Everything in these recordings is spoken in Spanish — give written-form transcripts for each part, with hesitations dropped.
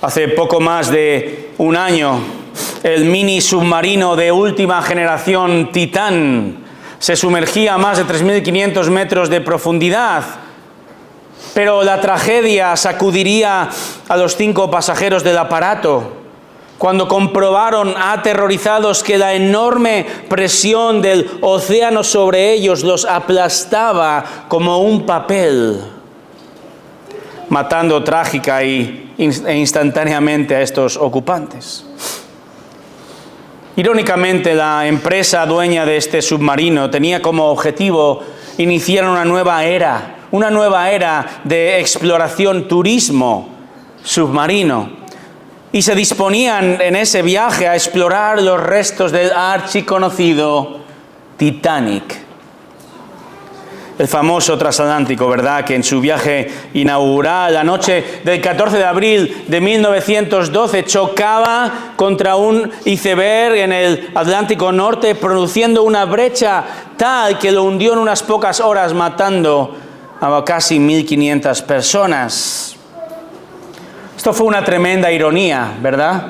Hace poco más de un año, el mini submarino de última generación Titán se sumergía a más de 3.500 metros de profundidad. Pero la tragedia sacudiría a los 5 pasajeros del aparato cuando comprobaron aterrorizados que la enorme presión del océano sobre ellos los aplastaba como un papel, matando trágica e instantáneamente a estos ocupantes. Irónicamente, la empresa dueña de este submarino tenía como objetivo iniciar una nueva era de exploración, turismo submarino. Y se disponían en ese viaje a explorar los restos del archiconocido Titanic. El famoso transatlántico, ¿verdad?, que en su viaje inaugural, la noche del 14 de abril de 1912, chocaba contra un iceberg en el Atlántico Norte, produciendo una brecha tal que lo hundió en unas pocas horas, matando a casi 1.500 personas. Esto fue una tremenda ironía, ¿verdad?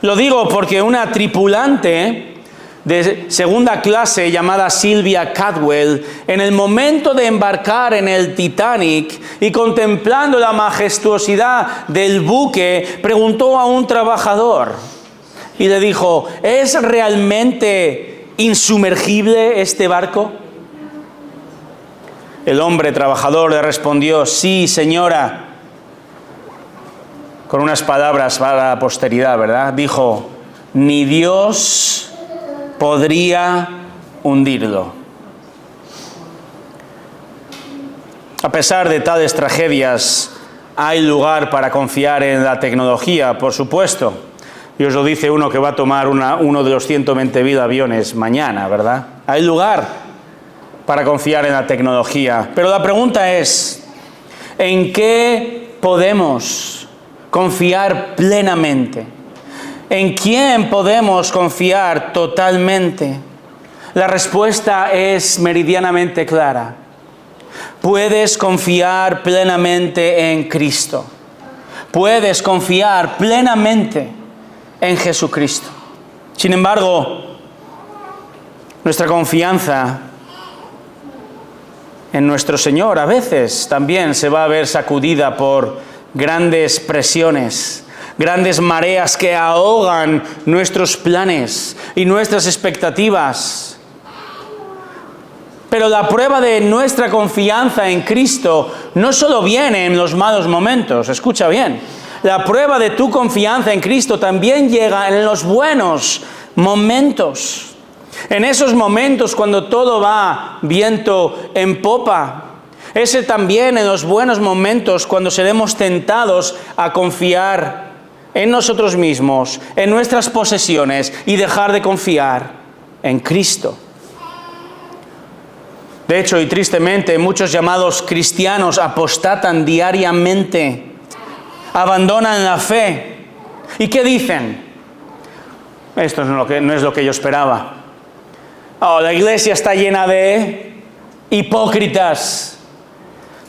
Lo digo porque una tripulante de segunda clase llamada Sylvia Cadwell, en el momento de embarcar en el Titanic y contemplando la majestuosidad del buque, preguntó a un trabajador y le dijo: ¿es realmente insumergible este barco? El hombre trabajador le respondió: sí, señora, con unas palabras para la posteridad, ¿verdad? Dijo: ni Dios podría hundirlo. A pesar de tales tragedias, hay lugar para confiar en la tecnología, por supuesto. Y os lo dice uno que va a tomar uno de los 120.000 aviones mañana, ¿verdad? Hay lugar para confiar en la tecnología. Pero la pregunta es: ¿en qué podemos confiar plenamente? ¿En quién podemos confiar totalmente? La respuesta es meridianamente clara. Puedes confiar plenamente en Cristo. Puedes confiar plenamente en Jesucristo. Sin embargo, nuestra confianza en nuestro Señor a veces también se va a ver sacudida por grandes presiones, grandes mareas que ahogan nuestros planes y nuestras expectativas. Pero la prueba de nuestra confianza en Cristo no solo viene en los malos momentos, escucha bien. La prueba de tu confianza en Cristo también llega en los buenos momentos. En esos momentos cuando todo va viento en popa. Ese también en los buenos momentos cuando seremos tentados a confiar en nosotros mismos, en nuestras posesiones y dejar de confiar en Cristo. De hecho, y tristemente, muchos llamados cristianos apostatan diariamente, abandonan la fe. ¿Y qué dicen? Esto no es lo que yo esperaba. La iglesia está llena de hipócritas.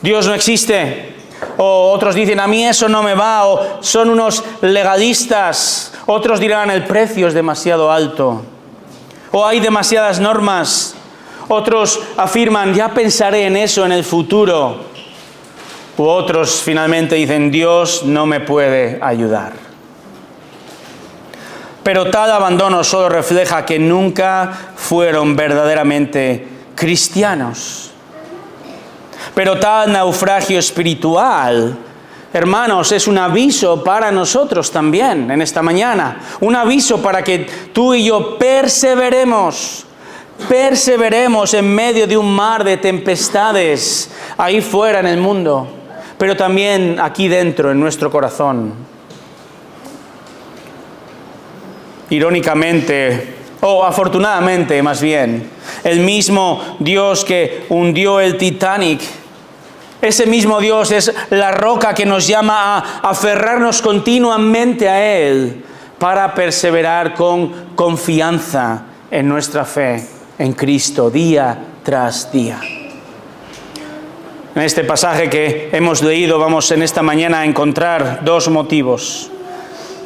Dios no existe. O otros dicen: a mí eso no me va. O son unos legalistas. Otros dirán: el precio es demasiado alto. O hay demasiadas normas. Otros afirman: ya pensaré en eso en el futuro. U otros finalmente dicen: Dios no me puede ayudar. Pero tal abandono solo refleja que nunca fueron verdaderamente cristianos. Pero tal naufragio espiritual, hermanos, es un aviso para nosotros también en esta mañana. Un aviso para que tú y yo perseveremos en medio de un mar de tempestades ahí fuera en el mundo, pero también aquí dentro en nuestro corazón. Irónicamente, afortunadamente más bien, el mismo Dios que hundió el Titanic, ese mismo Dios es la roca que nos llama a aferrarnos continuamente a Él para perseverar con confianza en nuestra fe en Cristo día tras día. En este pasaje que hemos leído vamos en esta mañana a encontrar dos motivos.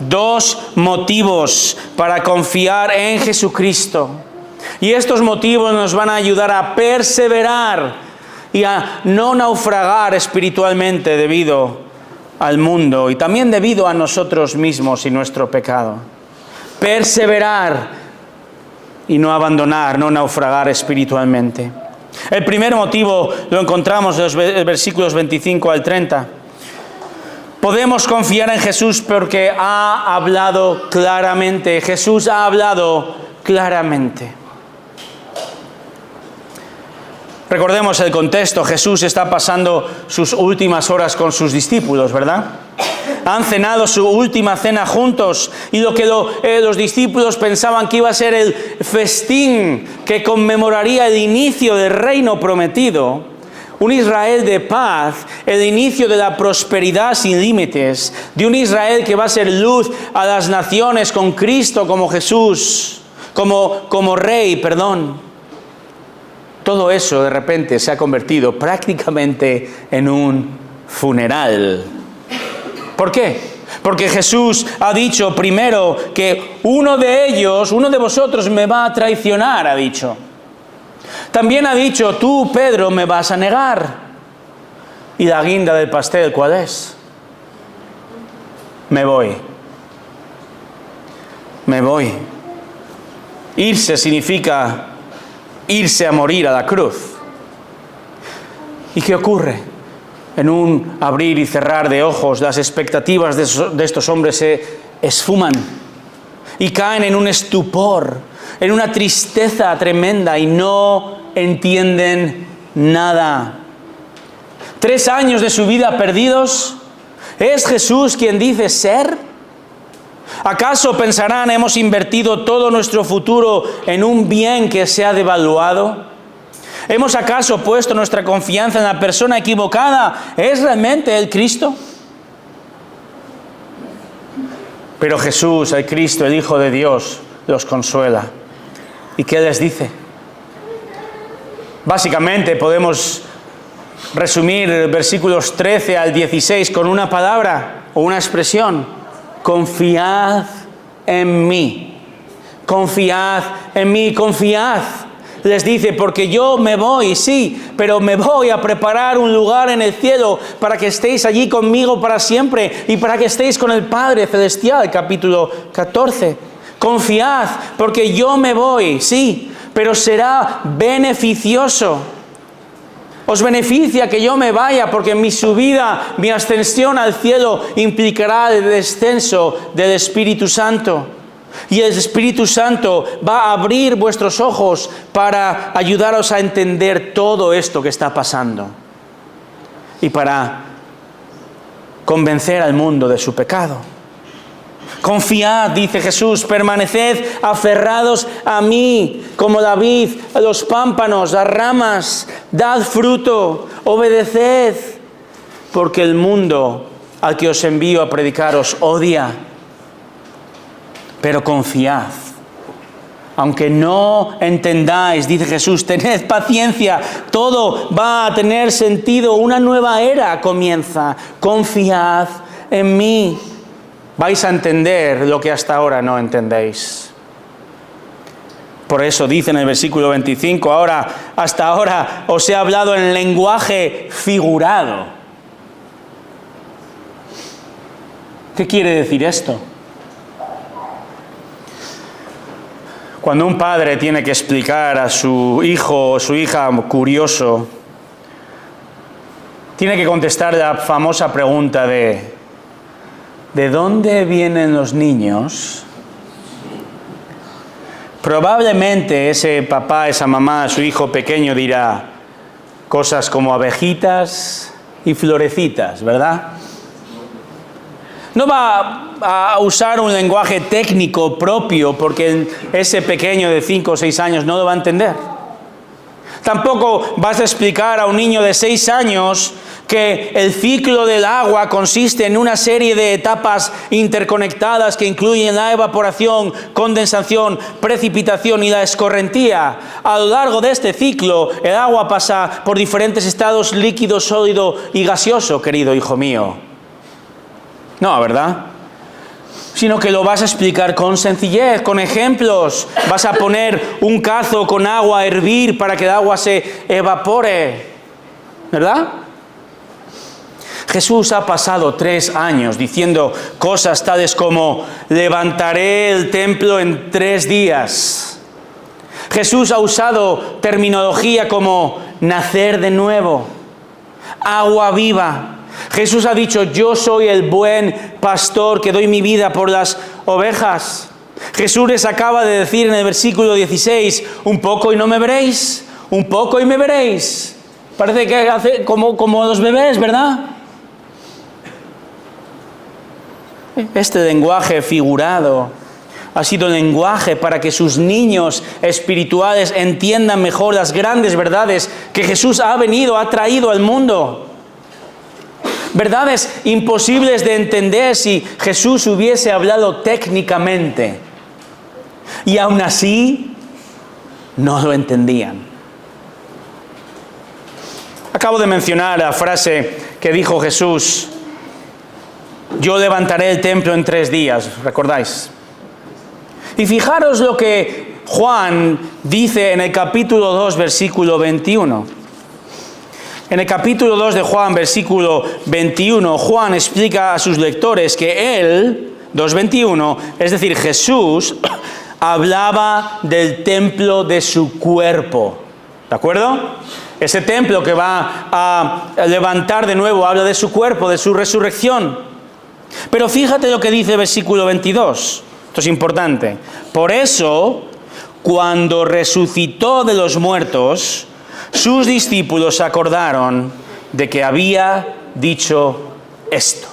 Dos motivos para confiar en Jesucristo. Y estos motivos nos van a ayudar a perseverar y a no naufragar espiritualmente debido al mundo y también debido a nosotros mismos y nuestro pecado. Perseverar y no abandonar, no naufragar espiritualmente. El primer motivo lo encontramos en los versículos 25 al 30. Podemos confiar en Jesús porque ha hablado claramente. Jesús ha hablado claramente. Recordemos el contexto. Jesús está pasando sus últimas horas con sus discípulos, ¿verdad? Han cenado su última cena juntos y lo que los discípulos pensaban que iba a ser el festín que conmemoraría el inicio del reino prometido, un Israel de paz, el inicio de la prosperidad sin límites, de un Israel que va a ser luz a las naciones con Cristo como Jesús, como Rey, perdón. Todo eso de repente se ha convertido prácticamente en un funeral. ¿Por qué? Porque Jesús ha dicho primero que uno de vosotros me va a traicionar, ha dicho. También ha dicho, tú, Pedro, me vas a negar. ¿Y la guinda del pastel cuál es? Me voy. Me voy. Irse significa irse a morir a la cruz. ¿Y qué ocurre? En un abrir y cerrar de ojos, las expectativas de estos hombres se esfuman y caen en un estupor, en una tristeza tremenda y no entienden nada. 3 años de su vida perdidos. ¿Es Jesús quien dice ser? ¿Acaso pensarán hemos invertido todo nuestro futuro en un bien que se ha devaluado? ¿Hemos acaso puesto nuestra confianza en la persona equivocada? ¿Es realmente el Cristo? Pero Jesús, el Cristo, el Hijo de Dios, los consuela. ¿Y qué les dice? Básicamente podemos resumir versículos 13 al 16 con una palabra o una expresión. Confiad en mí. Confiad en mí, confiad. Les dice, porque yo me voy, sí, pero me voy a preparar un lugar en el cielo para que estéis allí conmigo para siempre y para que estéis con el Padre Celestial, capítulo 14. Confiad, porque yo me voy, sí, pero será beneficioso. Os beneficia que yo me vaya, porque mi subida, mi ascensión al cielo implicará el descenso del Espíritu Santo. Y el Espíritu Santo va a abrir vuestros ojos para ayudaros a entender todo esto que está pasando. Y para convencer al mundo de su pecado. Confiad, dice Jesús, permaneced aferrados a mí, como la vid, a los pámpanos, las ramas, dad fruto, obedeced, porque el mundo al que os envío a predicar os odia. Pero confiad, aunque no entendáis, dice Jesús, tened paciencia, todo va a tener sentido, una nueva era comienza, confiad en mí. Vais a entender lo que hasta ahora no entendéis. Por eso dice en el versículo 25, hasta ahora os he hablado en lenguaje figurado. ¿Qué quiere decir esto? Cuando un padre tiene que explicar a su hijo o su hija curioso, tiene que contestar la famosa pregunta ¿de dónde vienen los niños? Probablemente ese papá, esa mamá, su hijo pequeño dirá cosas como abejitas y florecitas, ¿verdad? No va a usar un lenguaje técnico propio porque ese pequeño de 5 o 6 años no lo va a entender. Tampoco vas a explicar a un niño de 6 años que el ciclo del agua consiste en una serie de etapas interconectadas que incluyen la evaporación, condensación, precipitación y la escorrentía. A lo largo de este ciclo, el agua pasa por diferentes estados: líquido, sólido y gaseoso, querido hijo mío. No, ¿verdad? Sino que lo vas a explicar con sencillez, con ejemplos. Vas a poner un cazo con agua a hervir para que el agua se evapore, ¿verdad? Jesús ha pasado 3 años diciendo cosas tales como: levantaré el templo en 3 días. Jesús ha usado terminología como nacer de nuevo, agua viva. Jesús ha dicho: yo soy el buen pastor que doy mi vida por las ovejas. Jesús les acaba de decir en el versículo 16: un poco y no me veréis, un poco y me veréis. Parece que hace como los bebés, ¿verdad? Este lenguaje figurado ha sido lenguaje para que sus niños espirituales entiendan mejor las grandes verdades que Jesús ha traído al mundo. Verdades imposibles de entender si Jesús hubiese hablado técnicamente. Y aún así, no lo entendían. Acabo de mencionar la frase que dijo Jesús: yo levantaré el templo en 3 días, ¿recordáis? Y fijaros lo que Juan dice en el capítulo 2, versículo 21. En el capítulo 2 de Juan, versículo 21, Juan explica a sus lectores que él, 2:21, es decir, Jesús, hablaba del templo de su cuerpo. ¿De acuerdo? Ese templo que va a levantar de nuevo habla de su cuerpo, de su resurrección. Pero fíjate lo que dice el versículo 22. Esto es importante. Por eso, cuando resucitó de los muertos, sus discípulos se acordaron de que había dicho esto.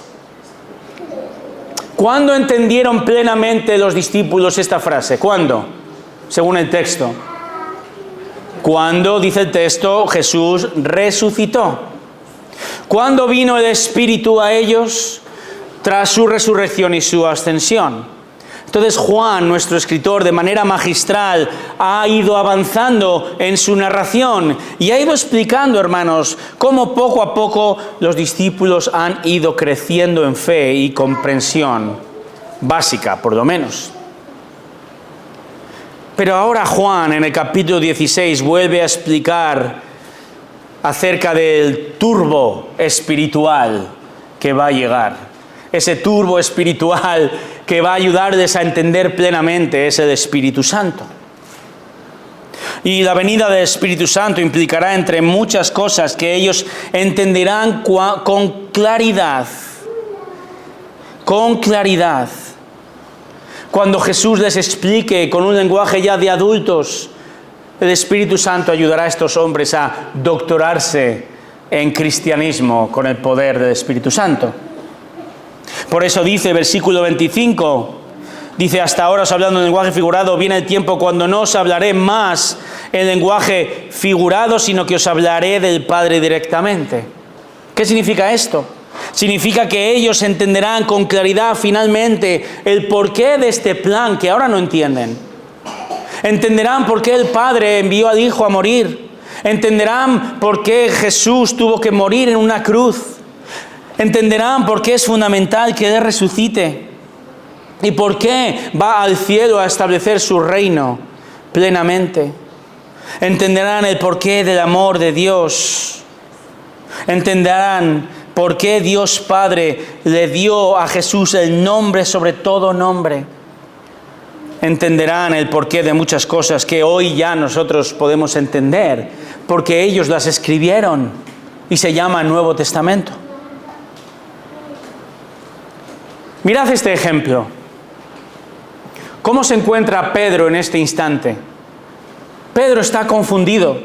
¿Cuándo entendieron plenamente los discípulos esta frase? ¿Cuándo? Según el texto. Cuando, dice el texto, Jesús resucitó. ¿Cuándo vino el Espíritu a ellos? Tras su resurrección y su ascensión. Entonces Juan, nuestro escritor, de manera magistral, ha ido avanzando en su narración y ha ido explicando, hermanos, cómo poco a poco los discípulos han ido creciendo en fe y comprensión básica, por lo menos. Pero ahora Juan, en el capítulo 16, vuelve a explicar acerca del turbo espiritual que va a llegar. Ese turbo espiritual que va a ayudarles a entender plenamente es el Espíritu Santo. Y la venida del Espíritu Santo implicará, entre muchas cosas, que ellos entenderán con claridad. Con claridad. Cuando Jesús les explique con un lenguaje ya de adultos, el Espíritu Santo ayudará a estos hombres a doctorarse en cristianismo con el poder del Espíritu Santo. Por eso dice, versículo 25, dice: hasta ahora os hablando en lenguaje figurado, viene el tiempo cuando no os hablaré más en lenguaje figurado, sino que os hablaré del Padre directamente. ¿Qué significa esto? Significa que ellos entenderán con claridad finalmente el porqué de este plan que ahora no entienden. Entenderán por qué el Padre envió al Hijo a morir. Entenderán por qué Jesús tuvo que morir en una cruz. Entenderán por qué es fundamental que Él resucite y por qué va al cielo a establecer su reino plenamente. Entenderán el porqué del amor de Dios. Entenderán por qué Dios Padre le dio a Jesús el nombre sobre todo nombre. Entenderán el porqué de muchas cosas que hoy ya nosotros podemos entender, porque ellos las escribieron y se llama Nuevo Testamento. Mirad este ejemplo. ¿Cómo se encuentra Pedro en este instante? Pedro está confundido.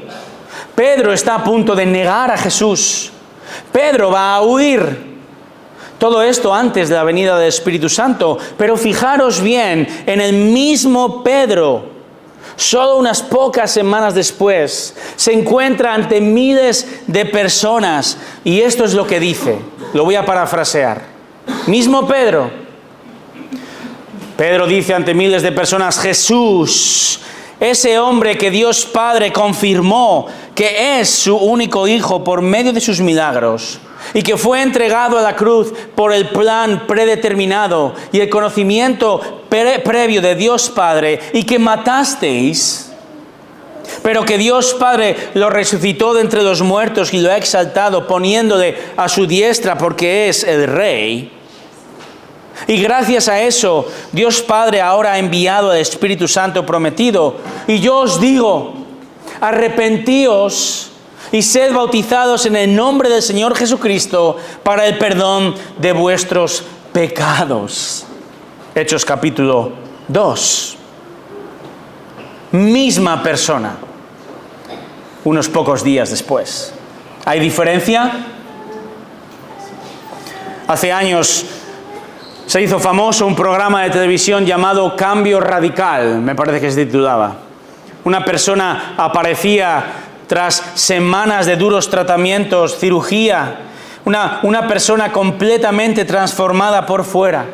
Pedro está a punto de negar a Jesús. Pedro va a huir. Todo esto antes de la venida del Espíritu Santo. Pero fijaros bien, en el mismo Pedro solo unas pocas semanas después, se encuentra ante miles de personas y esto es lo que dice. Lo voy a parafrasear. Mismo Pedro dice ante miles de personas: Jesús, ese hombre que Dios Padre confirmó que es su único Hijo por medio de sus milagros y que fue entregado a la cruz por el plan predeterminado y el conocimiento previo de Dios Padre, y que matasteis, pero que Dios Padre lo resucitó de entre los muertos y lo ha exaltado, poniéndole a su diestra porque es el Rey. Y gracias a eso, Dios Padre ahora ha enviado al Espíritu Santo prometido. Y yo os digo, arrepentíos y sed bautizados en el nombre del Señor Jesucristo para el perdón de vuestros pecados. Hechos capítulo 2. Misma persona, unos pocos días después. ¿Hay diferencia? Hace años se hizo famoso un programa de televisión llamado Cambio Radical, me parece que se titulaba. Una persona aparecía tras semanas de duros tratamientos, cirugía, una persona completamente transformada por fuera.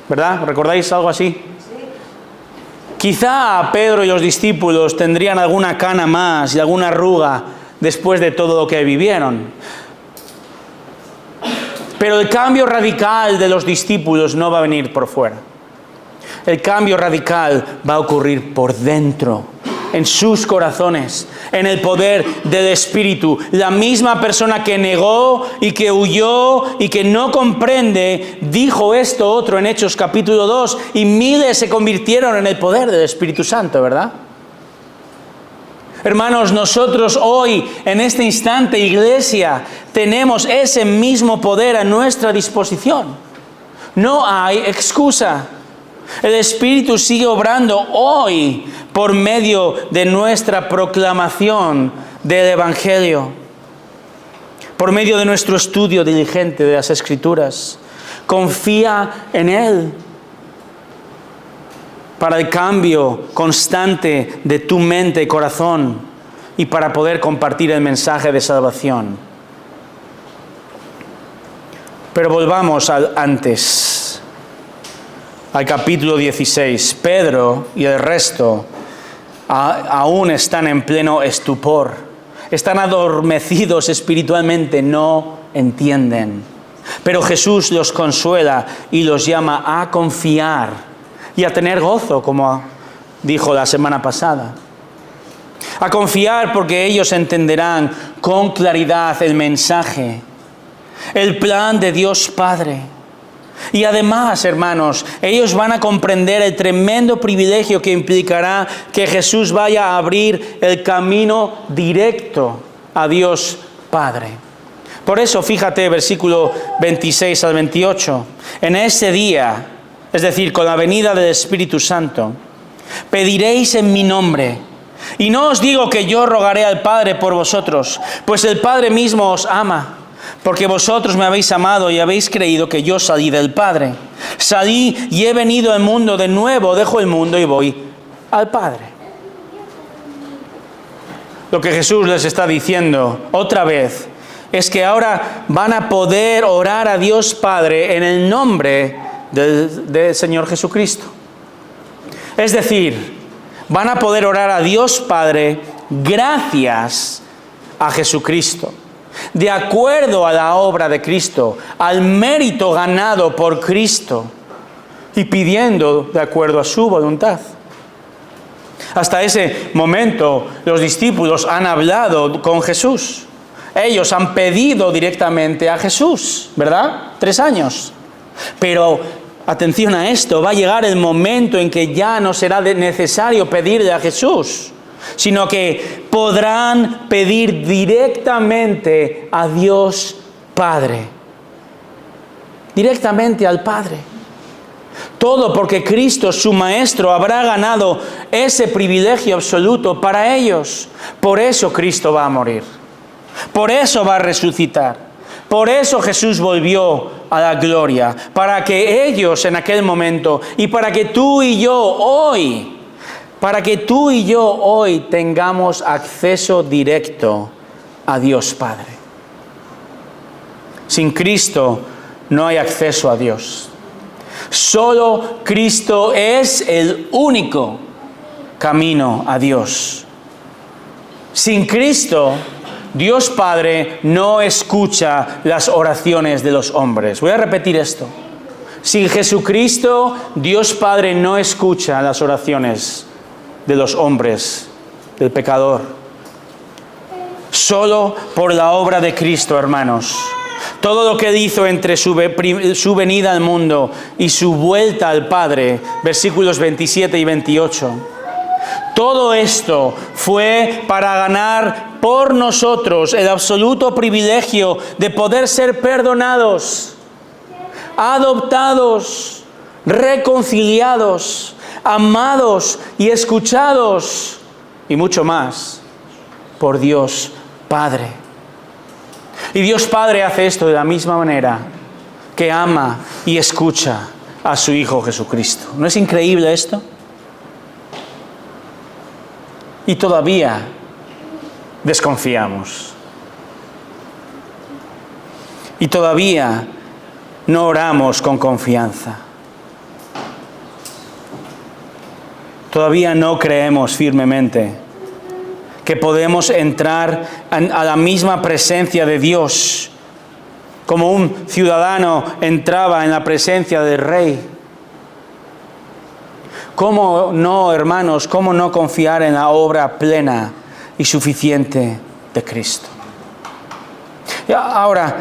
¿Verdad? ¿Recordáis algo así? Sí. Quizá Pedro y los discípulos tendrían alguna cana más y alguna arruga después de todo lo que vivieron. Pero el cambio radical de los discípulos no va a venir por fuera. El cambio radical va a ocurrir por dentro, en sus corazones, en el poder del Espíritu. La misma persona que negó y que huyó y que no comprende, dijo esto otro en Hechos capítulo 2, y miles se convirtieron en el poder del Espíritu Santo, ¿verdad? Hermanos, nosotros hoy, en este instante, iglesia, tenemos ese mismo poder a nuestra disposición. No hay excusa. El Espíritu sigue obrando hoy por medio de nuestra proclamación del Evangelio, por medio de nuestro estudio diligente de las Escrituras. Confía en Él para el cambio constante de tu mente y corazón y para poder compartir el mensaje de salvación. Pero volvamos al antes, al capítulo 16. Pedro y el resto aún están en pleno estupor, están adormecidos espiritualmente, no entienden. Pero Jesús los consuela y los llama a confiar y a tener gozo, como dijo la semana pasada. A confiar porque ellos entenderán con claridad el mensaje, el plan de Dios Padre. Y además, hermanos, ellos van a comprender el tremendo privilegio que implicará que Jesús vaya a abrir el camino directo a Dios Padre. Por eso, fíjate, versículo 26 al 28. En ese día, es decir, con la venida del Espíritu Santo, pediréis en mi nombre. Y no os digo que yo rogaré al Padre por vosotros, pues el Padre mismo os ama, porque vosotros me habéis amado y habéis creído que yo salí del Padre. Salí y he venido al mundo, de nuevo dejo el mundo y voy al Padre. Lo que Jesús les está diciendo otra vez es que ahora van a poder orar a Dios Padre en el nombre del Señor Jesucristo. Es decir, van a poder orar a Dios Padre gracias a Jesucristo, de acuerdo a la obra de Cristo, al mérito ganado por Cristo y pidiendo de acuerdo a su voluntad. Hasta ese momento los discípulos han hablado con Jesús. Ellos han pedido directamente a Jesús, ¿verdad? 3 años. Pero atención a esto, va a llegar el momento en que ya no será necesario pedirle a Jesús, sino que podrán pedir directamente a Dios Padre. Directamente al Padre. Todo porque Cristo, su Maestro, habrá ganado ese privilegio absoluto para ellos. Por eso Cristo va a morir. Por eso va a resucitar. Por eso Jesús volvió a la gloria. Para que ellos en aquel momento y para que tú y yo hoy para que tú y yo hoy tengamos acceso directo a Dios Padre. Sin Cristo no hay acceso a Dios. Solo Cristo es el único camino a Dios. Sin Cristo, Dios Padre no escucha las oraciones de los hombres. Voy a repetir esto. Sin Jesucristo, Dios Padre no escucha las oraciones de los hombres, del pecador. Solo por la obra de Cristo, hermanos. Todo lo que hizo entre su venida al mundo y su vuelta al Padre, versículos 27 y 28. Todo esto fue para ganar por nosotros el absoluto privilegio de poder ser perdonados, adoptados, reconciliados, amados y escuchados, y mucho más, por Dios Padre. Y Dios Padre hace esto de la misma manera que ama y escucha a su Hijo Jesucristo. ¿No es increíble esto? Y todavía desconfiamos. Y todavía no oramos con confianza. Todavía no creemos firmemente que podemos entrar a la misma presencia de Dios como un ciudadano entraba en la presencia del Rey. ¿Cómo no, hermanos, cómo no confiar en la obra plena y suficiente de Cristo? Y ahora,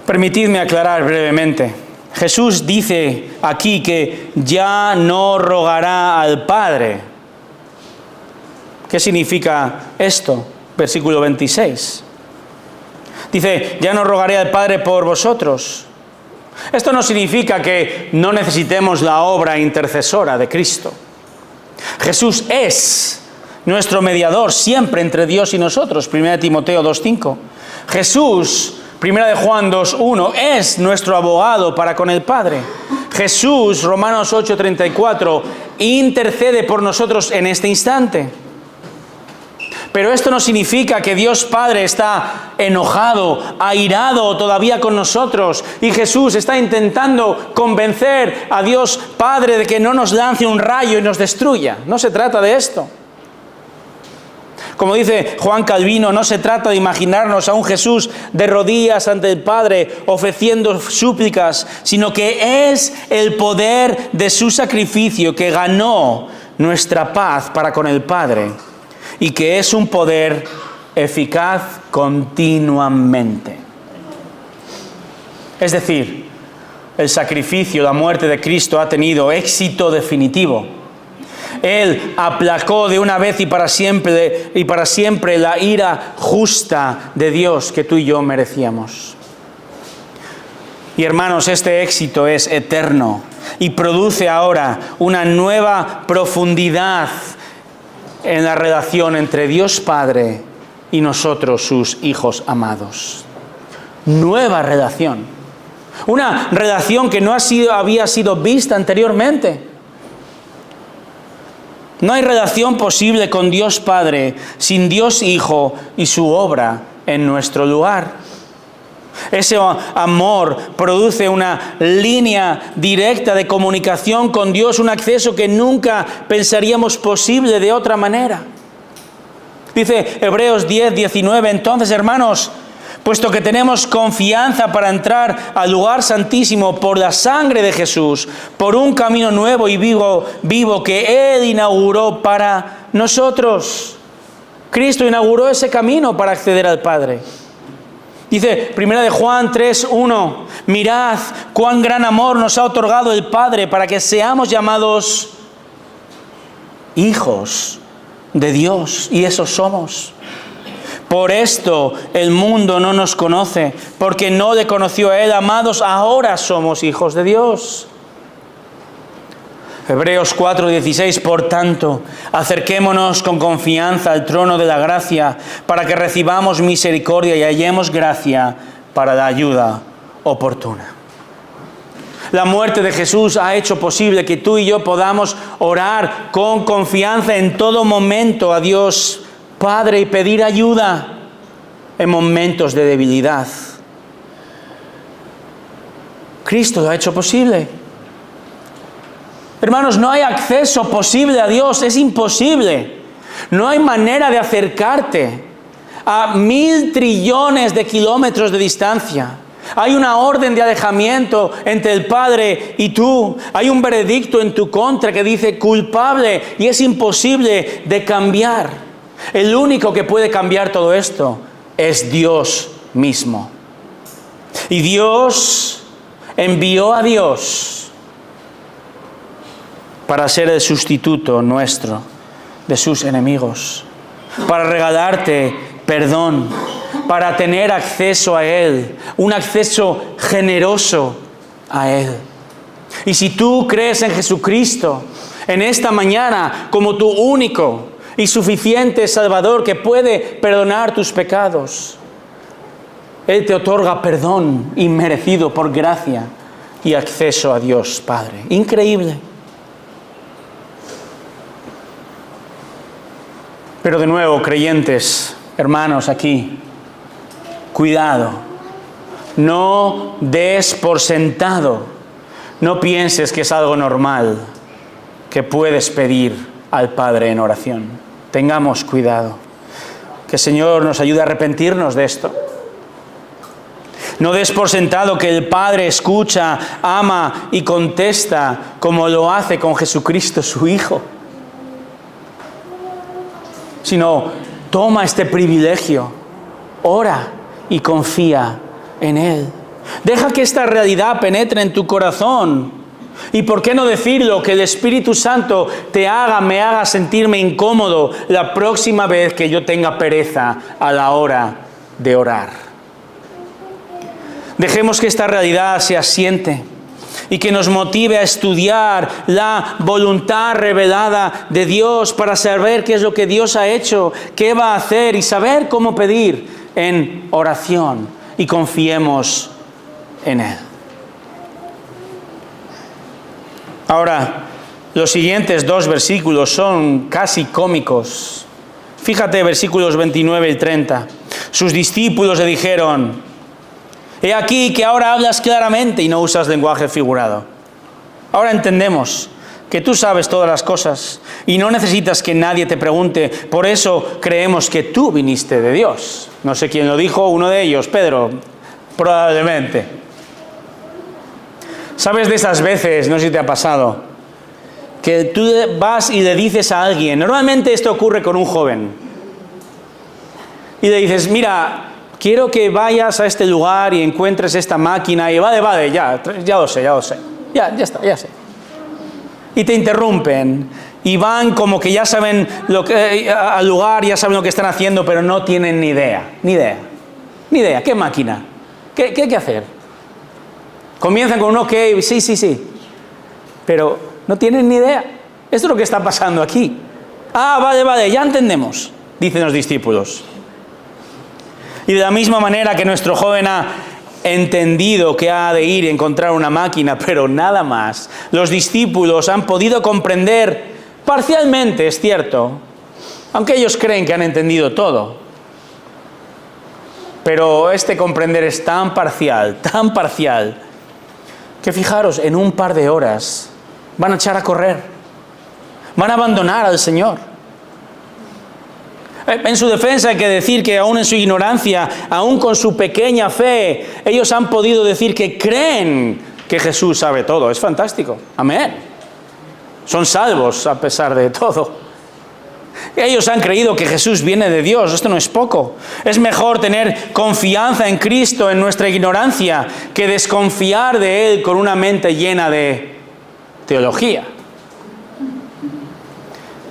permitidme aclarar brevemente. Jesús dice aquí que ya no rogará al Padre. ¿Qué significa esto? Versículo 26. Dice, ya no rogaré al Padre por vosotros. Esto no significa que no necesitemos la obra intercesora de Cristo. Jesús es nuestro mediador siempre entre Dios y nosotros. 1 Timoteo 2:5. Jesús, 1 de Juan 2:1, es nuestro abogado para con el Padre. Jesús, Romanos 8:34, intercede por nosotros en este instante. Pero esto no significa que Dios Padre está enojado, airado todavía con nosotros y Jesús está intentando convencer a Dios Padre de que no nos lance un rayo y nos destruya. No se trata de esto. Como dice Juan Calvino, no se trata de imaginarnos a un Jesús de rodillas ante el Padre ofreciendo súplicas, sino que es el poder de su sacrificio que ganó nuestra paz para con el Padre. Y que es un poder eficaz continuamente. Es decir, el sacrificio, la muerte de Cristo ha tenido éxito definitivo. Él aplacó de una vez y para siempre la ira justa de Dios que tú y yo merecíamos. Y hermanos, este éxito es eterno y produce ahora una nueva profundidad en la relación entre Dios Padre y nosotros, sus hijos amados. Nueva relación. Una relación que no había sido vista anteriormente. No hay relación posible con Dios Padre sin Dios Hijo y su obra en nuestro lugar. Ese amor produce una línea directa de comunicación con Dios, un acceso que nunca pensaríamos posible de otra manera. Dice Hebreos 10:19, entonces, hermanos, puesto que tenemos confianza para entrar al lugar santísimo por la sangre de Jesús, por un camino nuevo y vivo que Él inauguró para nosotros. Cristo inauguró ese camino para acceder al Padre. Dice 1 de Juan 3:1, mirad cuán gran amor nos ha otorgado el Padre para que seamos llamados hijos de Dios, y eso somos. Por esto el mundo no nos conoce, porque no le conoció a Él. Amados, ahora somos hijos de Dios. Hebreos 4:16, por tanto, acerquémonos con confianza al trono de la gracia para que recibamos misericordia y hallemos gracia para la ayuda oportuna. La muerte de Jesús ha hecho posible que tú y yo podamos orar con confianza en todo momento a Dios Padre y pedir ayuda en momentos de debilidad. Cristo lo ha hecho posible. Hermanos, no hay acceso posible a Dios, es imposible. No hay manera de acercarte a 1.000 trillones de kilómetros de distancia. Hay una orden de alejamiento entre el Padre y tú. Hay un veredicto en tu contra que dice culpable y es imposible de cambiar. El único que puede cambiar todo esto es Dios mismo. Y Dios envió a Dios para ser el sustituto nuestro de sus enemigos, para regalarte perdón, para tener acceso a Él, un acceso generoso a Él. Y si tú crees en Jesucristo, en esta mañana, como tu único y suficiente Salvador que puede perdonar tus pecados, Él te otorga perdón inmerecido por gracia y acceso a Dios Padre. Increíble. Pero de nuevo, creyentes, hermanos aquí, cuidado, no des por sentado, no pienses que es algo normal que puedes pedir al Padre en oración. Tengamos cuidado, que el Señor nos ayude a arrepentirnos de esto. No des por sentado que el Padre escucha, ama y contesta como lo hace con Jesucristo, su Hijo. Sino, toma este privilegio, ora y confía en Él. Deja que esta realidad penetre en tu corazón. Y por qué no decirlo, que el Espíritu Santo me haga sentirme incómodo la próxima vez que yo tenga pereza a la hora de orar. Dejemos que esta realidad se asiente y que nos motive a estudiar la voluntad revelada de Dios para saber qué es lo que Dios ha hecho, qué va a hacer y saber cómo pedir en oración, y confiemos en Él. Ahora, los siguientes 2 versículos son casi cómicos. Fíjate, versículos 29 y 30. Sus discípulos le dijeron: he aquí que ahora hablas claramente y no usas lenguaje figurado. Ahora entendemos que tú sabes todas las cosas y no necesitas que nadie te pregunte. Por eso creemos que tú viniste de Dios. No sé quién lo dijo, uno de ellos, Pedro, probablemente. ¿Sabes de esas veces, no sé si te ha pasado, que tú vas y le dices a alguien, normalmente esto ocurre con un joven, y le dices: mira, quiero que vayas a este lugar y encuentres esta máquina, y vale, ya lo sé, ya está, ya sé. Y te interrumpen, y van como que ya saben al lugar, ya saben lo que están haciendo, pero no tienen ni idea. ¿Qué máquina? ¿Qué hay que hacer? Comienzan con un ok, sí, pero no tienen ni idea. Esto es lo que está pasando aquí. Vale, ya entendemos, dicen los discípulos. Y de la misma manera que nuestro joven ha entendido que ha de ir y encontrar una máquina, pero nada más, los discípulos han podido comprender parcialmente, es cierto, aunque ellos creen que han entendido todo. Pero este comprender es tan parcial, que fijaros, en un par de horas van a echar a correr, van a abandonar al Señor. En su defensa hay que decir que aún en su ignorancia, aún con su pequeña fe, ellos han podido decir que creen que Jesús sabe todo. Es fantástico. Amén. Son salvos a pesar de todo. Ellos han creído que Jesús viene de Dios. Esto no es poco. Es mejor tener confianza en Cristo en nuestra ignorancia que desconfiar de Él con una mente llena de teología.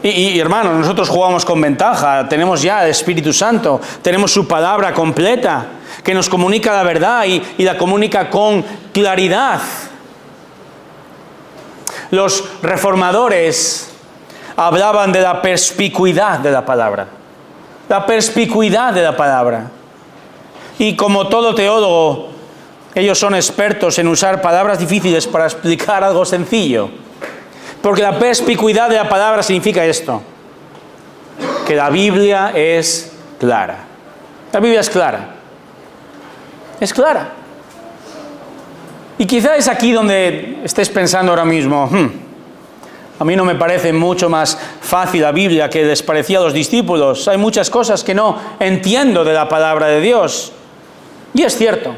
Y hermanos, nosotros jugamos con ventaja, tenemos ya el Espíritu Santo, tenemos su palabra completa, que nos comunica la verdad y la comunica con claridad. Los reformadores hablaban de la perspicuidad de la palabra. La perspicuidad de la palabra. Y como todo teólogo, Ellos son expertos en usar palabras difíciles para explicar algo sencillo. Porque la perspicuidad de la palabra significa esto, que la Biblia es clara. La Biblia es clara. Es clara. Y quizá es aquí donde estés pensando ahora mismo, a mí no me parece mucho más fácil la Biblia que les parecía a los discípulos. Hay muchas cosas que no entiendo de la palabra de Dios. Y es cierto.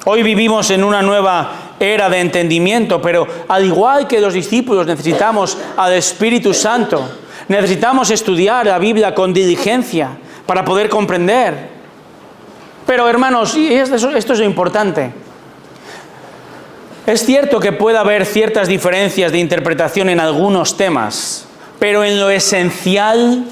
Hoy vivimos en una nueva era de entendimiento, pero al igual que los discípulos necesitamos al Espíritu Santo. Necesitamos estudiar la Biblia con diligencia para poder comprender. Pero hermanos, y esto es lo importante. Es cierto que puede haber ciertas diferencias de interpretación en algunos temas, pero en lo esencial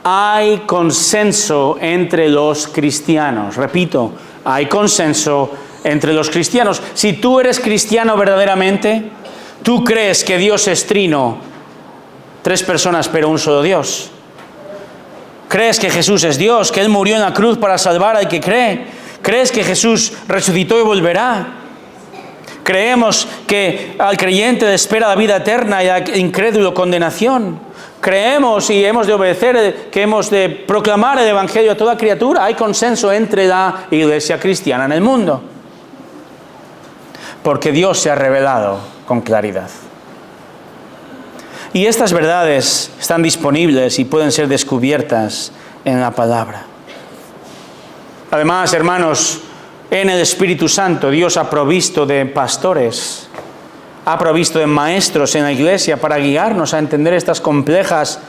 hay consenso entre los cristianos. Repito, hay consenso entre los cristianos. Si tú eres cristiano verdaderamente, tú crees que Dios es trino, 3 personas pero un solo Dios. Crees que Jesús es Dios, que Él murió en la cruz para salvar al que cree. Crees que Jesús resucitó y volverá. Creemos que al creyente le espera la vida eterna y al incrédulo condenación. Creemos y hemos de obedecer, que hemos de proclamar el Evangelio a toda criatura. Hay consenso entre la iglesia cristiana en el mundo. Porque Dios se ha revelado con claridad. Y estas verdades están disponibles y pueden ser descubiertas en la palabra. Además, hermanos, en el Espíritu Santo Dios ha provisto de pastores, ha provisto de maestros en la iglesia para guiarnos a entender estas complejas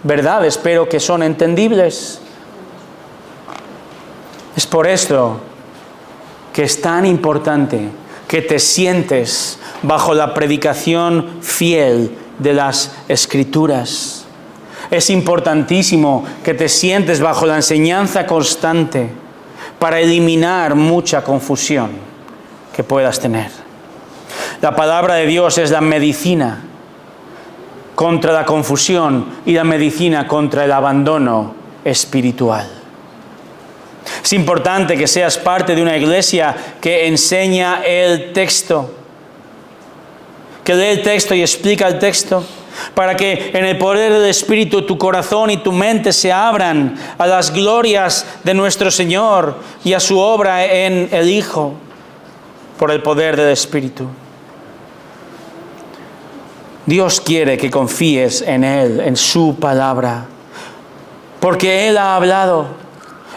verdades, pero que son entendibles. Es por esto que es tan importante que te sientes bajo la predicación fiel de las Escrituras. Es importantísimo que te sientes bajo la enseñanza constante para eliminar mucha confusión que puedas tener. La palabra de Dios es la medicina contra la confusión y la medicina contra el abandono espiritual. Es importante que seas parte de una iglesia que enseña el texto, que lee el texto y explica el texto, para que en el poder del Espíritu tu corazón y tu mente se abran a las glorias de nuestro Señor y a su obra en el Hijo, por el poder del Espíritu. Dios quiere que confíes en Él, en su palabra, porque Él ha hablado,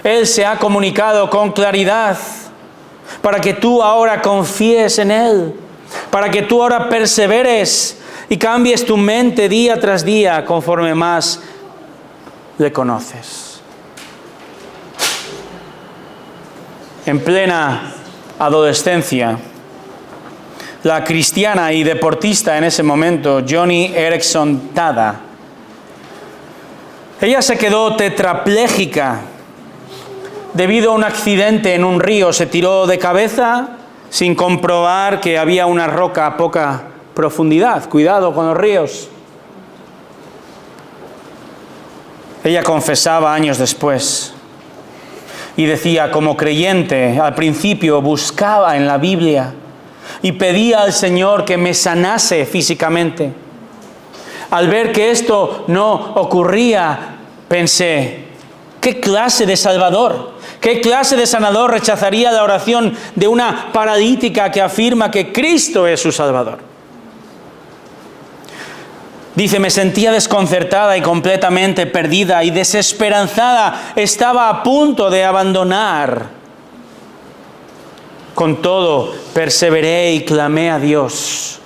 Él se ha comunicado con claridad, para que tú ahora confíes en Él, para que tú ahora perseveres y cambies tu mente día tras día conforme más le conoces. En plena adolescencia, la cristiana y deportista en ese momento, Joni Eareckson Tada, ella se quedó tetrapléjica debido a un accidente en un río. Se tiró de cabeza sin comprobar que había una roca a poca profundidad. Cuidado con los ríos. Ella confesaba años después y decía, como creyente, al principio buscaba en la Biblia y pedía al Señor que me sanase físicamente. Al ver que esto no ocurría, pensé, ¿qué clase de Salvador, qué clase de sanador rechazaría la oración de una paralítica que afirma que Cristo es su Salvador? Dice, me sentía desconcertada y completamente perdida y desesperanzada. Estaba a punto de abandonar. Con todo, perseveré y clamé a Dios.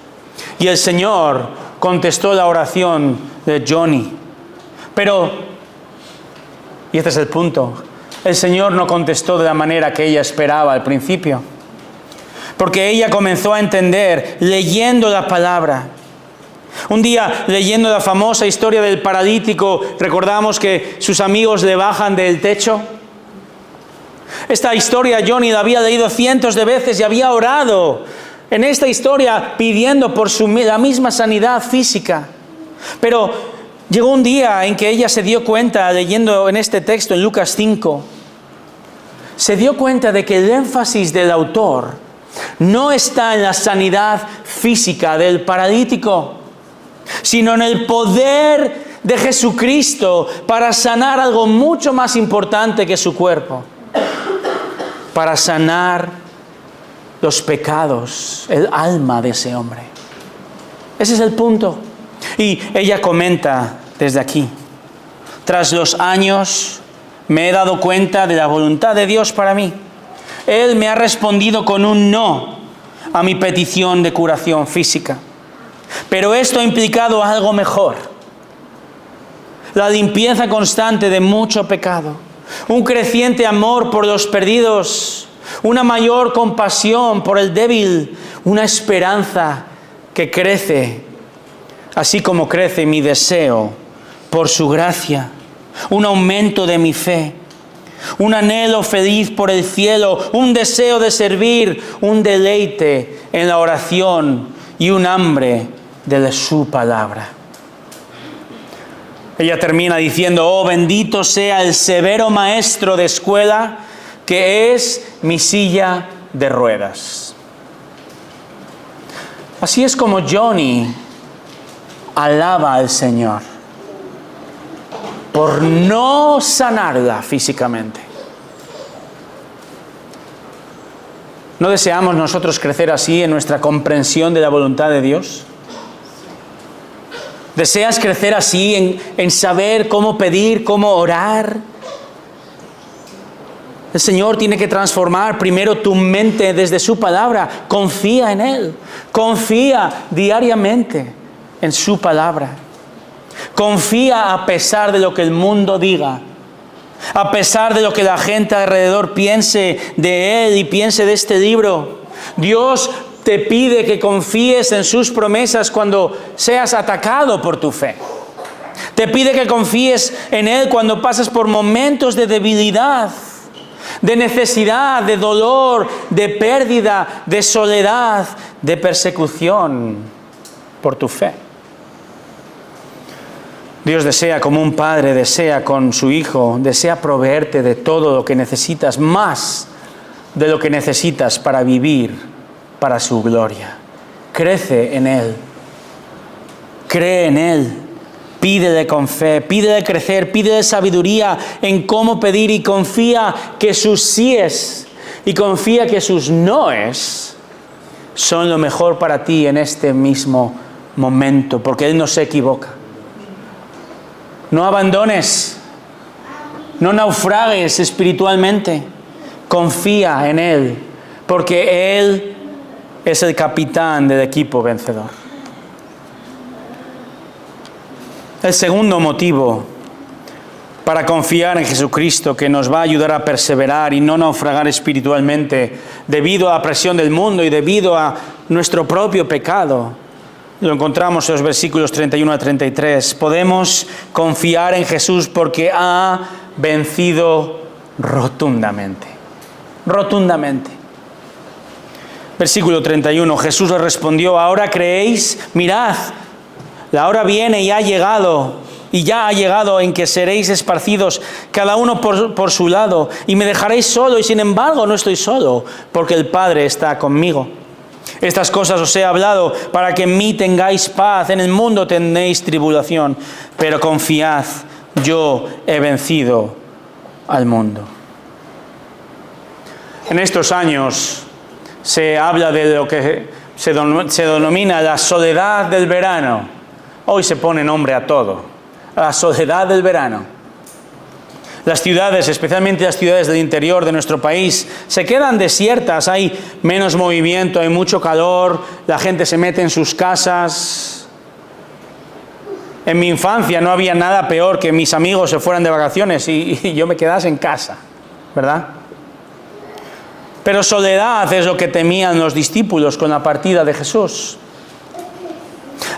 Y el Señor contestó la oración de Joni. Pero, y este es el punto, el Señor no contestó de la manera que ella esperaba al principio. Porque ella comenzó a entender leyendo la palabra. Un día, leyendo la famosa historia del paralítico, recordamos que sus amigos le bajan del techo. Esta historia Joni la había leído cientos de veces y había orado en esta historia pidiendo por la misma sanidad física. Pero llegó un día en que ella se dio cuenta, leyendo en este texto, en Lucas 5, se dio cuenta de que el énfasis del autor no está en la sanidad física del paralítico, sino en el poder de Jesucristo para sanar algo mucho más importante que su cuerpo, para sanar los pecados, el alma de ese hombre. Ese es el punto. Y ella comenta desde aquí: tras los años me he dado cuenta de la voluntad de Dios para mí. Él me ha respondido con un no a mi petición de curación física. Pero esto ha implicado algo mejor: la limpieza constante de mucho pecado, un creciente amor por los perdidos, una mayor compasión por el débil, una esperanza que crece, así como crece mi deseo por su gracia, un aumento de mi fe, un anhelo feliz por el cielo, un deseo de servir, un deleite en la oración y un hambre de su palabra. Ella termina diciendo: oh, bendito sea el severo maestro de escuela que es mi silla de ruedas. Así es como Johnny alaba al Señor por no sanarla físicamente. ¿No deseamos nosotros crecer así en nuestra comprensión de la voluntad de Dios? ¿Deseas crecer así en saber cómo pedir, cómo orar? El Señor tiene que transformar primero tu mente desde su palabra. Confía en Él. Confía diariamente en su palabra. Confía a pesar de lo que el mundo diga. A pesar de lo que la gente alrededor piense de Él y piense de este libro. Dios te pide que confíes en sus promesas cuando seas atacado por tu fe. Te pide que confíes en Él cuando pases por momentos de debilidad, de necesidad, de dolor, de pérdida, de soledad, de persecución por tu fe. Dios desea, como un padre desea con su hijo, desea proveerte de todo lo que necesitas, más de lo que necesitas para vivir para su gloria. Crece en Él. Cree en Él. Pídele con fe, pídele crecer, pídele sabiduría en cómo pedir y confía que sus síes y confía que sus noes son lo mejor para ti en este mismo momento, porque Él no se equivoca. No abandones, no naufragues espiritualmente, confía en Él, porque Él es el capitán del equipo vencedor. El segundo motivo para confiar en Jesucristo, que nos va a ayudar a perseverar y no naufragar espiritualmente debido a la presión del mundo y debido a nuestro propio pecado, lo encontramos en los versículos 31 a 33. Podemos confiar en Jesús porque ha vencido rotundamente. Rotundamente. Versículo 31. Jesús le respondió: ¿ahora creéis? Mirad, la hora viene y ha llegado, y ya ha llegado, en que seréis esparcidos cada uno por su lado, y me dejaréis solo, y sin embargo no estoy solo, porque el Padre está conmigo. Estas cosas os he hablado para que en mí tengáis paz. En el mundo tendréis tribulación, pero confiad, yo he vencido al mundo. En estos años se habla de lo que se denomina la soledad del verano. Hoy se pone nombre a todo. La soledad del verano. Las ciudades, especialmente las ciudades del interior de nuestro país, se quedan desiertas, hay menos movimiento, hay mucho calor, la gente se mete en sus casas. En mi infancia no había nada peor que mis amigos se fueran de vacaciones y yo me quedase en casa, ¿verdad? Pero soledad es lo que temían los discípulos con la partida de Jesús.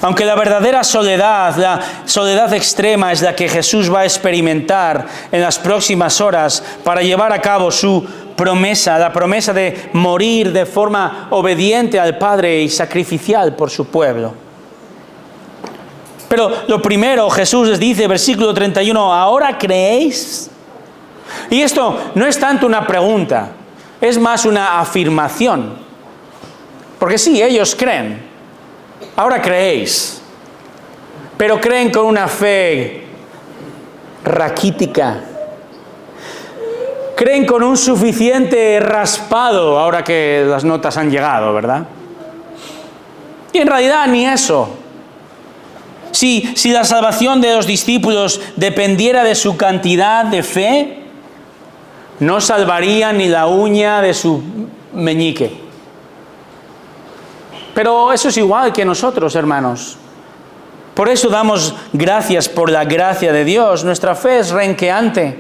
Aunque la verdadera soledad, la soledad extrema, es la que Jesús va a experimentar en las próximas horas para llevar a cabo su promesa, la promesa de morir de forma obediente al Padre y sacrificial por su pueblo. Pero lo primero, Jesús les dice, versículo 31, ¿ahora creéis? Y esto no es tanto una pregunta, es más una afirmación. Porque sí, ellos creen. Ahora creéis. Pero creen con una fe raquítica. Creen con un suficiente raspado, ahora que las notas han llegado, ¿verdad? Y en realidad ni eso. Si la salvación de los discípulos dependiera de su cantidad de fe, no salvarían ni la uña de su meñique. Pero eso es igual que nosotros, hermanos. Por eso damos gracias por la gracia de Dios. Nuestra fe es renqueante,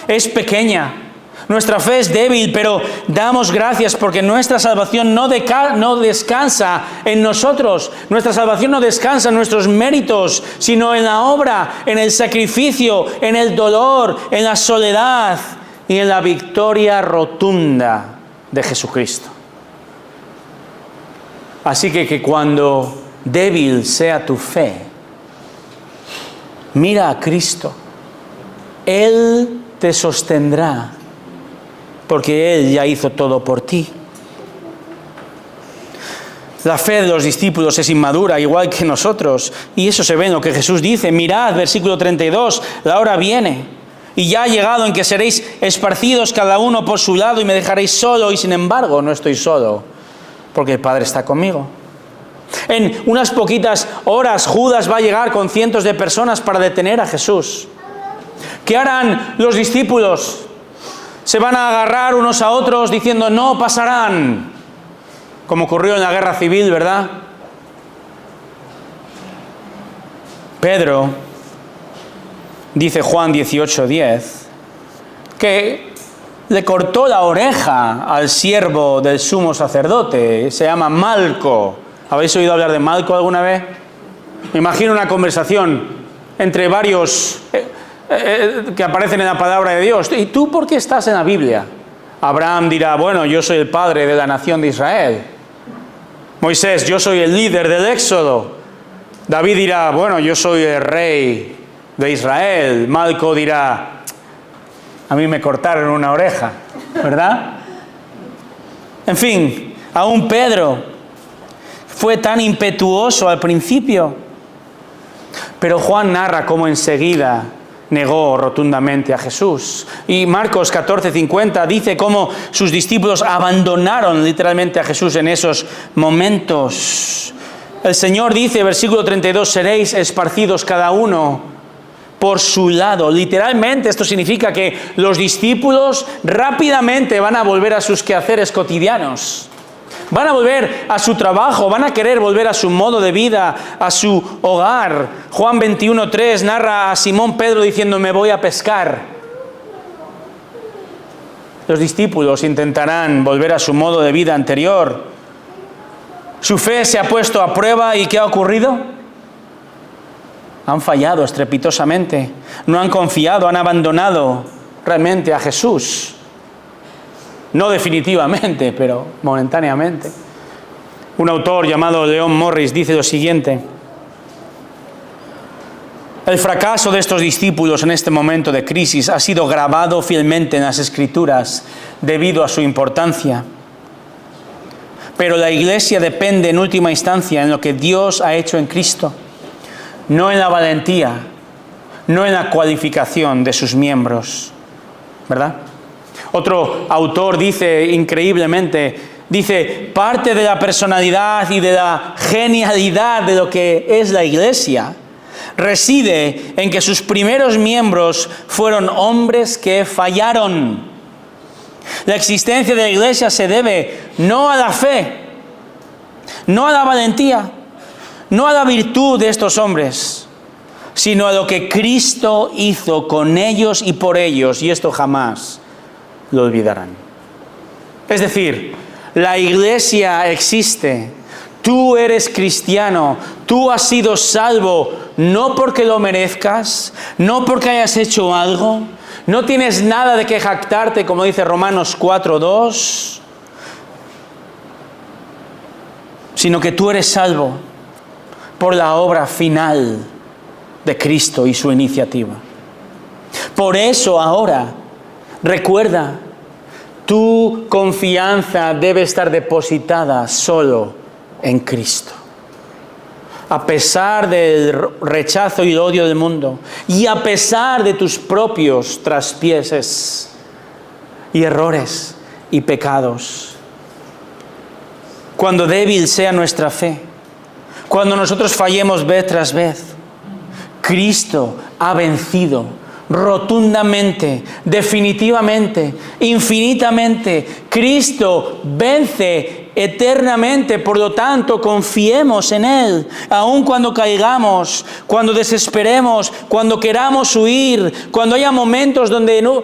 es pequeña. Nuestra fe es débil, pero damos gracias porque nuestra salvación no descansa en nosotros. Nuestra salvación no descansa en nuestros méritos, sino en la obra, en el sacrificio, en el dolor, en la soledad y en la victoria rotunda de Jesucristo. Así que cuando débil sea tu fe, mira a Cristo. Él te sostendrá, porque Él ya hizo todo por ti. La fe de los discípulos es inmadura, igual que nosotros. Y eso se ve en lo que Jesús dice. Mirad, versículo 32, la hora viene, y ya ha llegado en que seréis esparcidos cada uno por su lado y me dejaréis solo, y sin embargo no estoy solo, porque el Padre está conmigo. En unas poquitas horas Judas va a llegar con cientos de personas para detener a Jesús. ¿Qué harán los discípulos? Se van a agarrar unos a otros diciendo no pasarán, como ocurrió en la guerra civil, ¿verdad? Pedro, dice Juan 18:10, que le cortó la oreja al siervo del sumo sacerdote, se llama Malco. ¿Habéis oído hablar de Malco alguna vez? Me imagino una conversación entre varios que aparecen en la palabra de Dios. ¿Y tú por qué estás en la Biblia? Abraham dirá, bueno, yo soy el padre de la nación de Israel. Moisés, yo soy el líder del Éxodo. David dirá, bueno, yo soy el rey de Israel. Malco dirá, a mí me cortaron una oreja, ¿verdad? En fin, aún Pedro fue tan impetuoso al principio, pero Juan narra cómo enseguida negó rotundamente a Jesús. Y Marcos 14:50 dice cómo sus discípulos abandonaron literalmente a Jesús en esos momentos. El Señor dice, versículo 32, seréis esparcidos cada uno por su lado. Literalmente esto significa que los discípulos rápidamente van a volver a sus quehaceres cotidianos. Van a volver a su trabajo, van a querer volver a su modo de vida, a su hogar. Juan 21:3 narra a Simón Pedro diciendo, me voy a pescar. Los discípulos intentarán volver a su modo de vida anterior. Su fe se ha puesto a prueba y ¿qué ha ocurrido? Han fallado estrepitosamente, no han confiado, han abandonado realmente a Jesús. No definitivamente, pero momentáneamente. Un autor llamado Leon Morris dice lo siguiente: el fracaso de estos discípulos en este momento de crisis ha sido grabado fielmente en las Escrituras debido a su importancia. Pero la Iglesia depende en última instancia en lo que Dios ha hecho en Cristo, no en la valentía, no en la cualificación de sus miembros, ¿verdad? Otro autor dice increíblemente, dice, parte de la personalidad y de la genialidad de lo que es la Iglesia reside en que sus primeros miembros fueron hombres que fallaron. La existencia de la Iglesia se debe no a la fe, no a la valentía, no a la virtud de estos hombres, sino a lo que Cristo hizo con ellos y por ellos, y esto jamás lo olvidarán. Es decir, la Iglesia existe, tú eres cristiano, tú has sido salvo, no porque lo merezcas, no porque hayas hecho algo, no tienes nada de que jactarte, como dice Romanos 4:2, sino que tú eres salvo por la obra final de Cristo y su iniciativa. Por eso ahora Recuerda, tu confianza debe estar depositada solo en Cristo. A pesar del rechazo y el odio del mundo, y a pesar de tus propios traspieses y errores y pecados, cuando débil sea nuestra fe, cuando nosotros fallemos vez tras vez, Cristo ha vencido rotundamente, definitivamente, infinitamente. Cristo vence eternamente, por lo tanto confiemos en Él, aun cuando caigamos, cuando desesperemos, cuando queramos huir, cuando haya momentos donde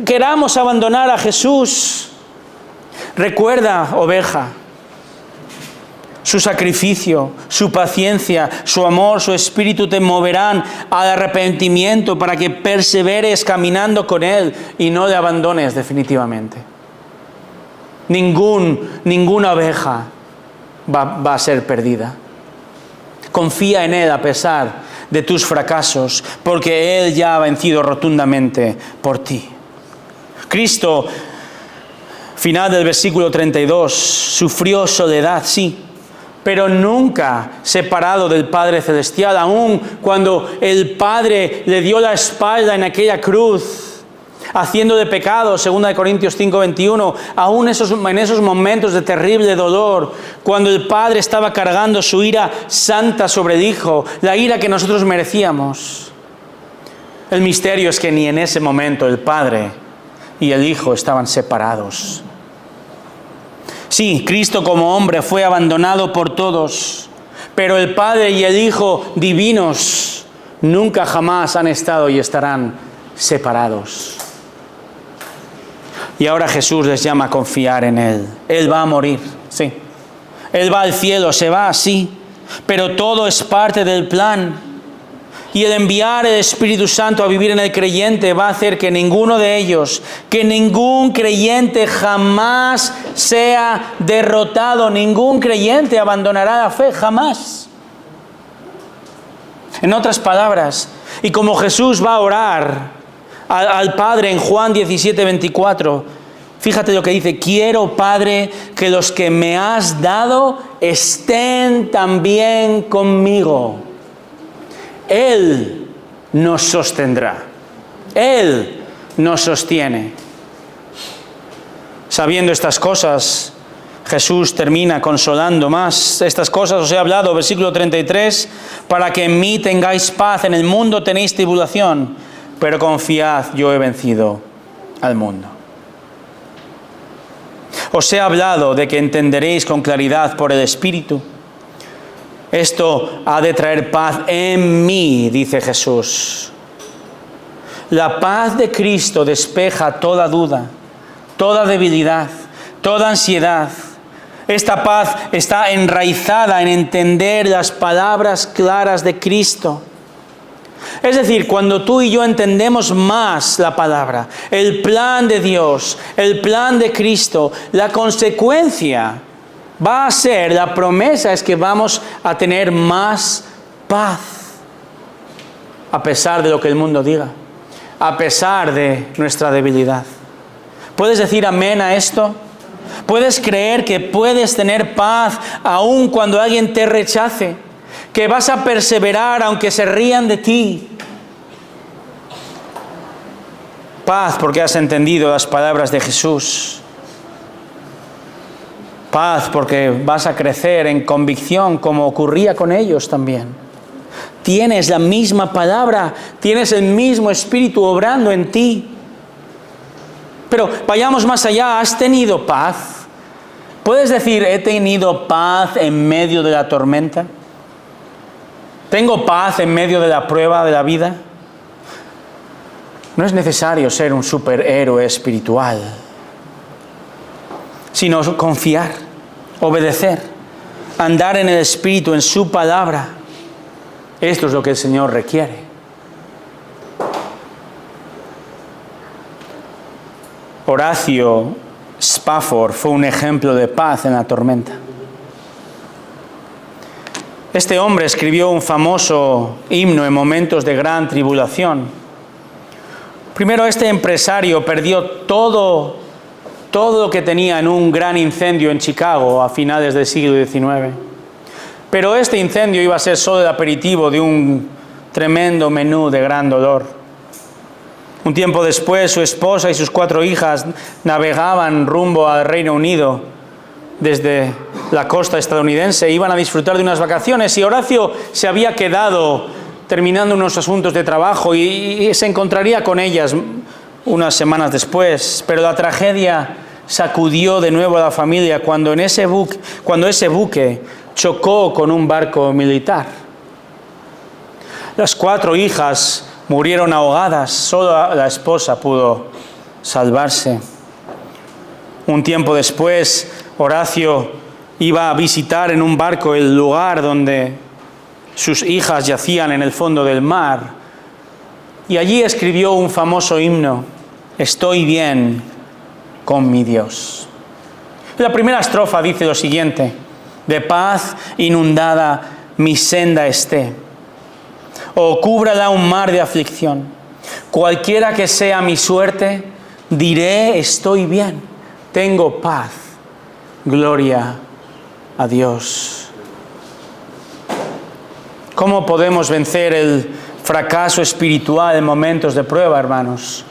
queramos abandonar a Jesús. Recuerda, oveja, su sacrificio, su paciencia, su amor, su espíritu te moverán al arrepentimiento para que perseveres caminando con Él y no le abandones definitivamente. Ninguna oveja va a ser perdida. Confía en Él a pesar de tus fracasos, porque Él ya ha vencido rotundamente por ti. Cristo, final del versículo 32, sufrió soledad, sí, pero nunca separado del Padre Celestial, aun cuando el Padre le dio la espalda en aquella cruz, haciendo de pecado, 2 Corintios 5:21, aún en esos momentos de terrible dolor, cuando el Padre estaba cargando su ira santa sobre el Hijo, la ira que nosotros merecíamos. El misterio es que ni en ese momento el Padre y el Hijo estaban separados. Sí, Cristo como hombre fue abandonado por todos, pero el Padre y el Hijo divinos nunca jamás han estado y estarán separados. Y ahora Jesús les llama a confiar en Él. Él va a morir, sí. Él va al cielo, se va, sí, pero todo es parte del plan. Y el enviar el Espíritu Santo a vivir en el creyente va a hacer que ninguno de ellos, que ningún creyente jamás sea derrotado. Ningún creyente abandonará la fe, jamás. En otras palabras, y como Jesús va a orar al Padre en Juan 17:24, fíjate lo que dice: quiero, Padre, que los que me has dado estén también conmigo. Él nos sostendrá. Él nos sostiene. Sabiendo estas cosas, Jesús termina consolando más. Estas cosas os he hablado, versículo 33, para que en mí tengáis paz. En el mundo tenéis tribulación, pero confiad, yo he vencido al mundo. Os he hablado de que entenderéis con claridad por el Espíritu. Esto ha de traer paz en mí, dice Jesús. La paz de Cristo despeja toda duda, toda debilidad, toda ansiedad. Esta paz está enraizada en entender las palabras claras de Cristo. Es decir, cuando tú y yo entendemos más la palabra, el plan de Dios, el plan de Cristo, la consecuencia va a ser, la promesa es que vamos a tener más paz, a pesar de lo que el mundo diga, a pesar de nuestra debilidad. ¿Puedes decir amén a esto? ¿Puedes creer que puedes tener paz aun cuando alguien te rechace? ¿Que vas a perseverar aunque se rían de ti? Paz porque has entendido las palabras de Jesús. Paz porque vas a crecer en convicción como ocurría con ellos también. Tienes la misma palabra, tienes el mismo Espíritu obrando en ti. Pero vayamos más allá, ¿has tenido paz? ¿Puedes decir, he tenido paz en medio de la tormenta? ¿Tengo paz en medio de la prueba de la vida? No es necesario ser un superhéroe espiritual, sino confiar, obedecer, andar en el Espíritu, en su palabra. Esto es lo que el Señor requiere. Horacio Spafford fue un ejemplo de paz en la tormenta. Este hombre escribió un famoso himno en momentos de gran tribulación. Primero, este empresario perdió todo lo que tenía en un gran incendio en Chicago a finales del siglo XIX. Pero este incendio iba a ser solo el aperitivo de un tremendo menú de gran dolor. Un tiempo después, su esposa y sus 4 hijas navegaban rumbo al Reino Unido desde la costa estadounidense. Iban a disfrutar de unas vacaciones y Horacio se había quedado terminando unos asuntos de trabajo y se encontraría con ellas unas semanas después. Pero la tragedia sacudió de nuevo a la familia cuando ese buque chocó con un barco militar. Las 4 hijas murieron ahogadas, solo la esposa pudo salvarse. Un tiempo después, Horacio iba a visitar en un barco el lugar donde sus hijas yacían en el fondo del mar. Y allí escribió un famoso himno: Estoy bien con mi Dios. La primera estrofa dice lo siguiente: de paz inundada mi senda esté, o cúbrala un mar de aflicción. Cualquiera que sea mi suerte, diré estoy bien, tengo paz, gloria a Dios. ¿Cómo podemos vencer el fracaso espiritual en momentos de prueba, hermanos?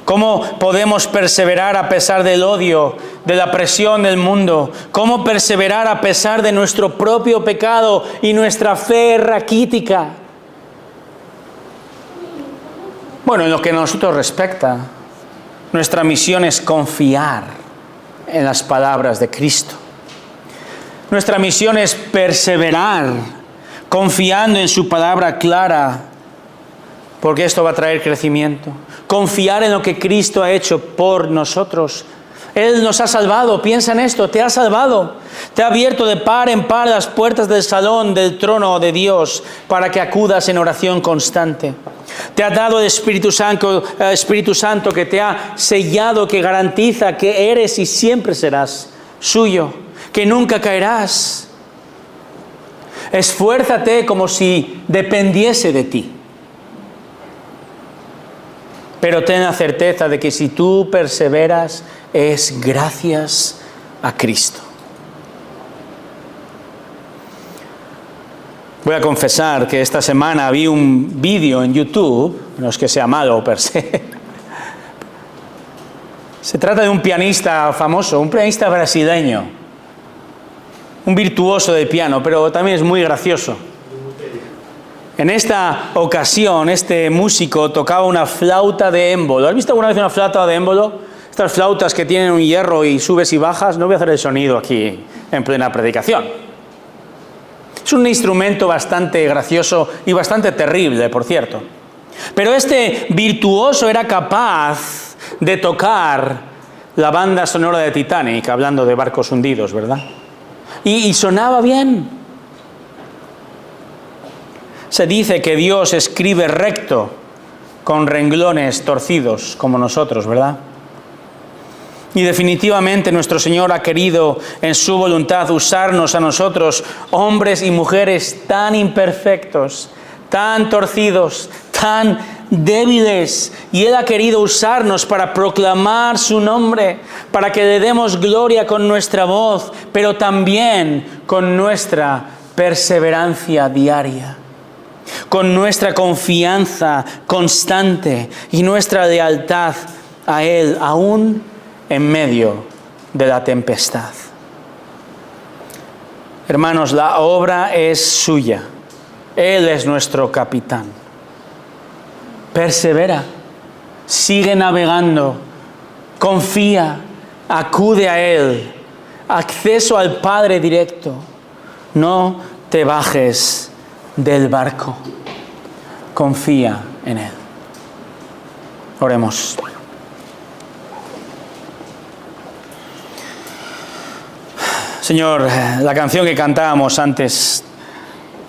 ¿Cómo podemos perseverar a pesar del odio, de la presión del mundo? ¿Cómo perseverar a pesar de nuestro propio pecado y nuestra fe raquítica? Bueno, en lo que a nosotros respecta, nuestra misión es confiar en las palabras de Cristo. Nuestra misión es perseverar, confiando en su palabra clara, porque esto va a traer crecimiento. Confiar en lo que Cristo ha hecho por nosotros. Él nos ha salvado, piensa en esto, te ha salvado. Te ha abierto de par en par las puertas del salón del trono de Dios para que acudas en oración constante. Te ha dado el Espíritu Santo que te ha sellado, que garantiza que eres y siempre serás suyo, que nunca caerás. Esfuérzate como si dependiese de ti. Pero ten la certeza de que si tú perseveras es gracias a Cristo. Voy a confesar que esta semana vi un vídeo en YouTube, no es que sea malo per se. Se trata de un pianista famoso, un pianista brasileño, un virtuoso del piano, pero también es muy gracioso. En esta ocasión, este músico tocaba una flauta de émbolo. ¿Has visto alguna vez una flauta de émbolo? Estas flautas que tienen un hierro y subes y bajas. No voy a hacer el sonido aquí en plena predicación. Es un instrumento bastante gracioso y bastante terrible, por cierto. Pero este virtuoso era capaz de tocar la banda sonora de Titanic, hablando de barcos hundidos, ¿verdad? Y sonaba bien. Se dice que Dios escribe recto con renglones torcidos, como nosotros, ¿verdad? Y definitivamente nuestro Señor ha querido en su voluntad usarnos a nosotros, hombres y mujeres tan imperfectos, tan torcidos, tan débiles. Y Él ha querido usarnos para proclamar su nombre, para que le demos gloria con nuestra voz, pero también con nuestra perseverancia diaria, con nuestra confianza constante y nuestra lealtad a Él, aún en medio de la tempestad. Hermanos, la obra es suya. Él es nuestro capitán. Persevera, sigue navegando, confía, acude a Él. Acceso al Padre directo. No te bajes del barco. Confía en Él. Oremos. Señor, la canción que cantábamos antes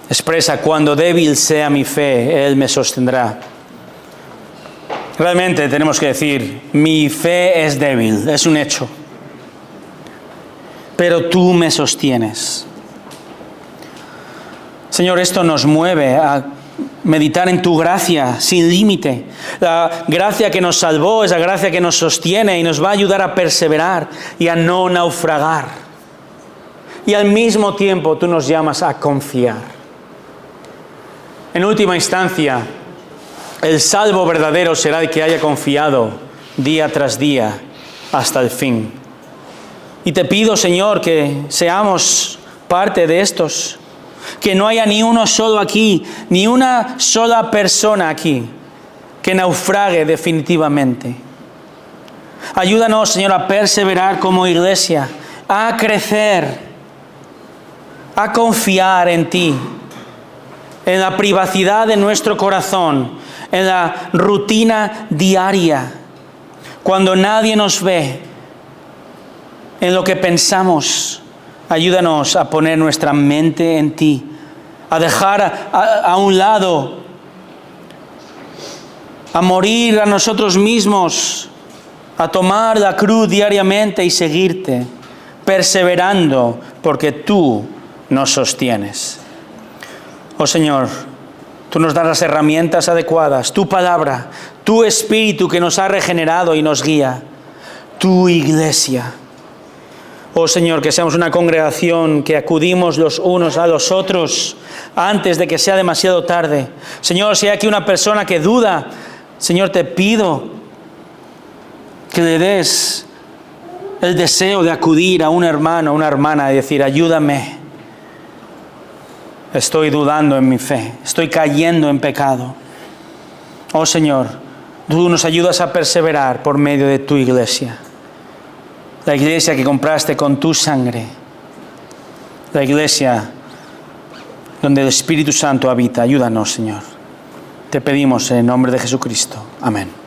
expresa: cuando débil sea mi fe, Él me sostendrá. Realmente tenemos que decir, mi fe es débil, es un hecho. Pero tú me sostienes. Señor, esto nos mueve a meditar en tu gracia sin límite. La gracia que nos salvó es la gracia que nos sostiene y nos va a ayudar a perseverar y a no naufragar. Y al mismo tiempo tú nos llamas a confiar. En última instancia, el salvo verdadero será el que haya confiado día tras día hasta el fin. Y te pido, Señor, que seamos parte de estos. Que no haya ni uno solo aquí, ni una sola persona aquí que naufrague definitivamente. Ayúdanos, Señor, a perseverar como iglesia, a crecer, a confiar en ti, en la privacidad de nuestro corazón, en la rutina diaria, cuando nadie nos ve, en lo que pensamos. Ayúdanos a poner nuestra mente en ti, a dejar a un lado, a morir a nosotros mismos, a tomar la cruz diariamente y seguirte, perseverando, porque tú nos sostienes. Oh Señor, tú nos das las herramientas adecuadas, tu palabra, tu Espíritu que nos ha regenerado y nos guía, tu iglesia. Oh Señor, que seamos una congregación que acudimos los unos a los otros antes de que sea demasiado tarde. Señor, si hay aquí una persona que duda, Señor, te pido que le des el deseo de acudir a un hermano, a una hermana y decir, ayúdame. Estoy dudando en mi fe, estoy cayendo en pecado. Oh Señor, tú nos ayudas a perseverar por medio de tu iglesia. La iglesia que compraste con tu sangre. La iglesia donde el Espíritu Santo habita. Ayúdanos, Señor. Te pedimos en el nombre de Jesucristo. Amén.